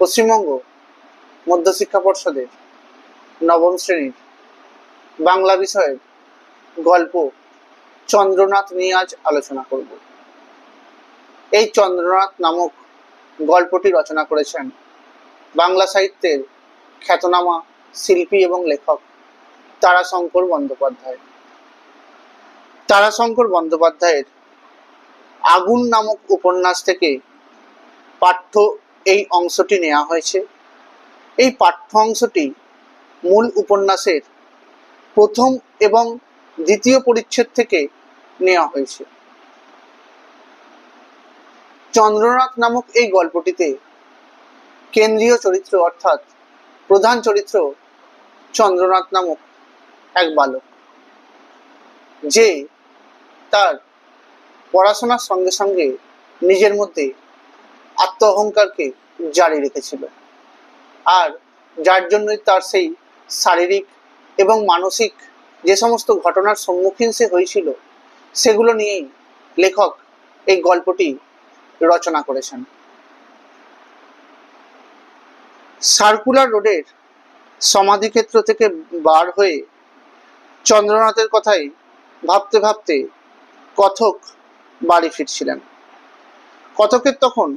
পশ্চিমবঙ্গ মধ্যশিক্ষা পর্ষদের নবম শ্রেণীর বাংলা বিষয়ের গল্প চন্দ্রনাথ নিয়ে আজ আলোচনা করব। এই চন্দ্রনাথ নামক গল্পটি রচনা করেছেন বাংলা সাহিত্যের খ্যাতনামা শিল্পী এবং লেখক তারাশঙ্কর বন্দ্যোপাধ্যায়। তারাশঙ্কর বন্দ্যোপাধ্যায়ের আগুন নামক উপন্যাস থেকে পাঠ্য এই অংশটি নেওয়া হয়েছে। এই পাঠ্য অংশটি মূল উপন্যাসের প্রথম এবং দ্বিতীয় পরিচ্ছেদ থেকে নেওয়া হয়েছে। চন্দ্রনাথ নামক এই গল্পটিতে কেন্দ্রীয় চরিত্র অর্থাৎ প্রধান চরিত্র চন্দ্রনাথ নামক এক বালক, যে তার পড়াশোনার সঙ্গে সঙ্গে নিজের মধ্যে আত্ম অহংকারকে জারি রেখেছিল, আর যার জন্যই তার সেই শারীরিক এবং মানসিক যে সমস্ত ঘটনার সম্মুখীন সে হয়েছিল সেগুলো নিয়েই লেখক এই গল্পটি রচনা করেছেন। সার্কুলার রোডের সমাধিক্ষেত্র থেকে বার হয়ে চন্দ্রনাথের কথাই ভাবতে ভাবতে কথক বাড়ি ফিরছিলেন। কথকের তখন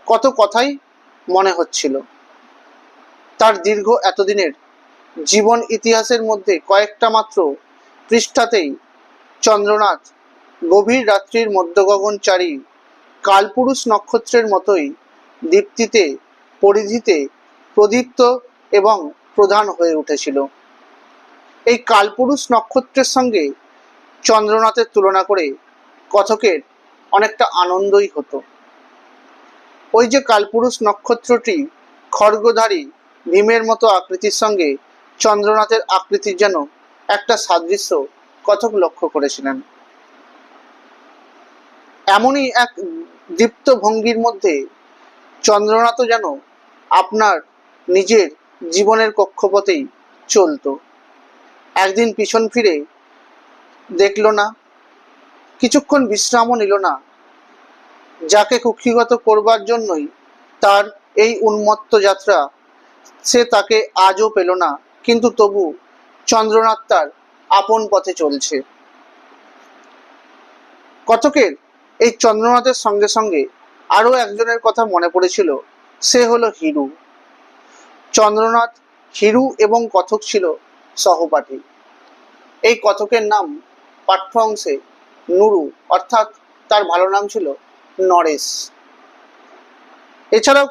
কত কথাই মনে হচ্ছিল। তার দীর্ঘ এতদিনের জীবন ইতিহাসের মধ্যে কয়েকটা মাত্র পৃষ্ঠাতেই চন্দ্রনাথ গভীর রাত্রির মধ্যগগনচারী কালপুরুষ নক্ষত্রের মতোই দীপ্তিতে পরিধিতে প্রদীপ্ত এবং প্রধান হয়ে উঠেছিল। এই কালপুরুষ নক্ষত্রের সঙ্গে চন্দ্রনাথের তুলনা করে কথকের অনেকটা আনন্দই হতো। ওই যে কালপুরুষ নক্ষত্রটি খড়গধারী ভীমের মতো আকৃতির সঙ্গে চন্দ্রনাথের আকৃতির যেন একটা সাদৃশ্য কথক লক্ষ্য করেছিলেন। এমনই এক দীপ্ত ভঙ্গির মধ্যে চন্দ্রনাথও যেন আপনার নিজের জীবনের কক্ষপথেই চলত। একদিন পিছন ফিরে দেখল না, কিছুক্ষণ বিশ্রামও নিল না। যাকে কুক্ষিগত করবার জন্যই তার এই উন্মত্ত যাত্রা, সে তাকে আজও পেল না, কিন্তু তবু চন্দ্রনাথ তার আপন পথে চলছে। কথকের এই চন্দ্রনাথের সঙ্গে সঙ্গে আরো একজনের কথা মনে পড়েছিল, সে হলো হিরু। চন্দ্রনাথ, হিরু এবং কথক ছিল সহপাঠী। এই কথকের নাম পাঠ্য অংশে নুরু, অর্থাৎ তার ভালো নাম ছিল নরেশ। এছাড়াও